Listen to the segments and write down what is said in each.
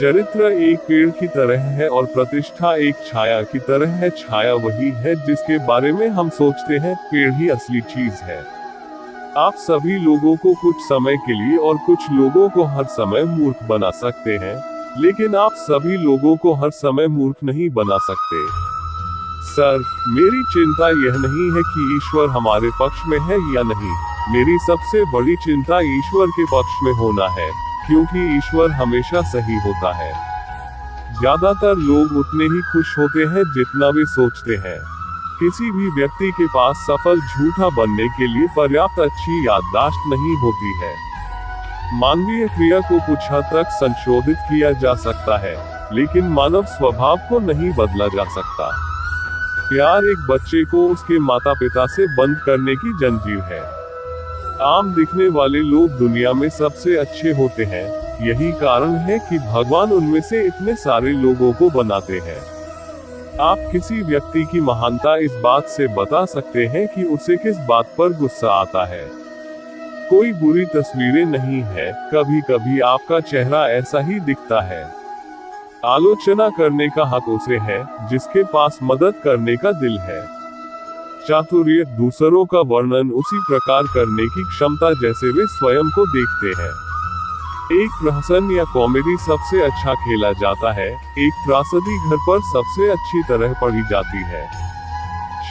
चरित्र एक पेड़ की तरह है और प्रतिष्ठा एक छाया की तरह है। छाया वही है जिसके बारे में हम सोचते हैं, पेड़ ही असली चीज है। आप सभी लोगों को कुछ समय के लिए और कुछ लोगों को हर समय मूर्ख बना सकते हैं, लेकिन आप सभी लोगों को हर समय मूर्ख नहीं बना सकते। सर, मेरी चिंता यह नहीं है कि ईश्वर हमारे पक्ष में है या नहीं। मेरी सबसे बड़ी चिंता ईश्वर के पक्ष में होना है, क्योंकि ईश्वर हमेशा सही होता है। ज्यादातर लोग उतने ही खुश होते हैं जितना वे सोचते हैं। किसी भी व्यक्ति के पास सफल झूठा बनने के लिए पर्याप्त अच्छी याददाश्त नहीं होती है। मानवीय क्रिया को कुछ हद तक संशोधित किया जा सकता है, लेकिन मानव स्वभाव को नहीं बदला जा सकता। प्यार एक बच्चे को उसके माता पिता से बंद करने की जंजीर है। आम दिखने वाले लोग दुनिया में सबसे अच्छे होते हैं। यही कारण है कि भगवान उनमें से इतने सारे लोगों को बनाते हैं। आप किसी व्यक्ति की महानता इस बात से बता सकते हैं कि उसे किस बात पर गुस्सा आता है। कोई बुरी तस्वीरें नहीं है, कभी कभी आपका चेहरा ऐसा ही दिखता है। आलोचना करने का हक उसे है जिसके पास मदद करने का दिल है। चातुर्य दूसरों का वर्णन उसी प्रकार करने की क्षमता जैसे वे स्वयं को देखते हैं। एक प्रहसन या कॉमेडी सबसे अच्छा खेला जाता है, एक त्रासदी घर पर सबसे अच्छी तरह पढ़ी जाती है।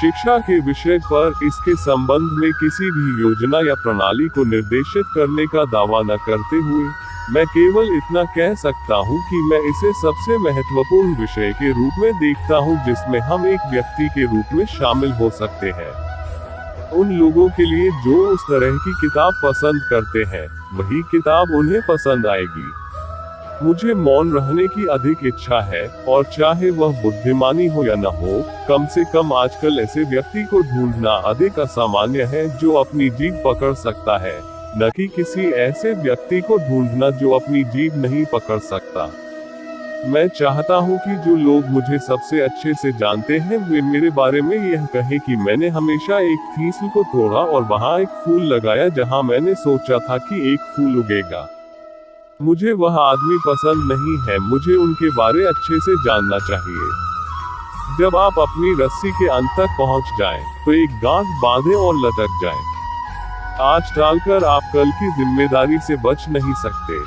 शिक्षा के विषय पर इसके संबंध में किसी भी योजना या प्रणाली को निर्देशित करने का दावा न करते हुए, मैं केवल इतना कह सकता हूं कि मैं इसे सबसे महत्वपूर्ण विषय के रूप में देखता हूं जिसमें हम एक व्यक्ति के रूप में शामिल हो सकते हैं। उन लोगों के लिए जो उस तरह की किताब पसंद करते हैं, वही किताब उन्हें पसंद आएगी। मुझे मौन रहने की अधिक इच्छा है, और चाहे वह बुद्धिमानी हो या न हो, कम से कम आजकल ऐसे व्यक्ति को ढूंढना अधिक असामान्य है जो अपनी जीभ पकड़ सकता है, न कि किसी ऐसे व्यक्ति को ढूंढना जो अपनी जीभ नहीं पकड़ सकता। मैं चाहता हूं कि जो लोग मुझे सबसे अच्छे से जानते हैं वे मेरे बारे में यह कहें कि मैंने हमेशा एक फीसल को तोड़ा और वहां एक फूल लगाया जहां मैंने सोचा था कि एक फूल उगेगा। मुझे वह आदमी पसंद नहीं है, मुझे उनके बारे अच्छे से जानना चाहिए। जब आप अपनी रस्सी के अंत तक पहुंच जाएं, तो एक गांठ बांधें और लटक जाएं। आज टालकर आप कल की जिम्मेदारी से बच नहीं सकते।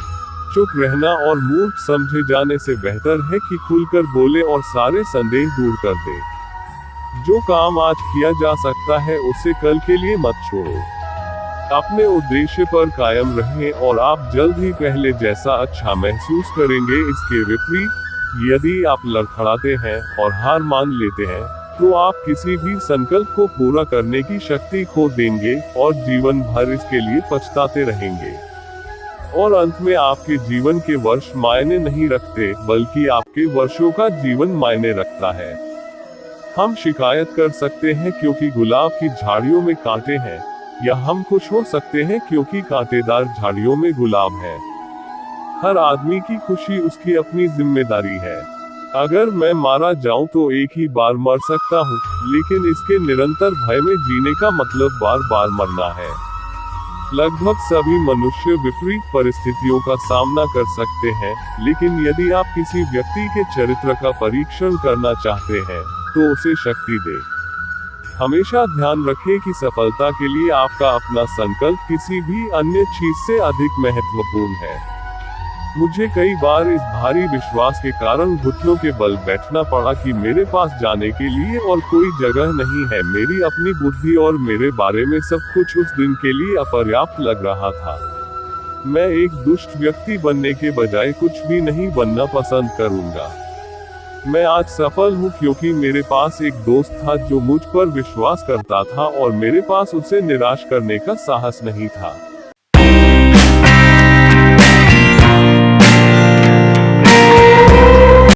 चुप रहना और मूर्ख समझे जाने से बेहतर है कि खुलकर बोले और सारे संदेह दूर कर दे। जो काम आज किया जा सकता है उसे कल के लिए मत छोड़ो। अपने उद्देश्य पर कायम रहें और आप जल्द ही पहले जैसा अच्छा महसूस करेंगे। इसके विपरीत, यदि आप लड़खड़ाते हैं और हार मान लेते हैं, तो आप किसी भी संकल्प को पूरा करने की शक्ति खो देंगे और जीवन भर इसके लिए पछताते रहेंगे। और अंत में आपके जीवन के वर्ष मायने नहीं रखते, बल्कि आपके वर्षों का जीवन मायने रखता है। हम शिकायत कर सकते हैं क्योंकि गुलाब की झाड़ियों में कांटे हैं, या हम खुश हो सकते हैं क्योंकि कांटेदार झाड़ियों में गुलाब है। हर आदमी की खुशी उसकी अपनी जिम्मेदारी है। अगर मैं मारा जाऊं तो एक ही बार मर सकता हूं, लेकिन इसके निरंतर भय में जीने का मतलब बार बार मरना है। लगभग सभी मनुष्य विपरीत परिस्थितियों का सामना कर सकते हैं, लेकिन यदि आप किसी व्यक्ति के चरित्र का परीक्षण करना चाहते हैं, तो उसे शक्ति दे। हमेशा ध्यान रखें कि सफलता के लिए आपका अपना संकल्प किसी भी अन्य चीज से अधिक महत्वपूर्ण है। मुझे कई बार इस भारी विश्वास के कारण घुटनों के बल बैठना पड़ा कि मेरे पास जाने के लिए और कोई जगह नहीं है। मेरी अपनी बुद्धि और मेरे बारे में सब कुछ उस दिन के लिए अपर्याप्त लग रहा था। मैं एक दुष्ट व्यक्ति बनने के बजाय कुछ भी नहीं बनना पसंद करूंगा। मैं आज सफल हूं क्योंकि मेरे पास एक दोस्त था जो मुझ पर विश्वास करता था और मेरे पास उसे निराश करने का साहस नहीं था।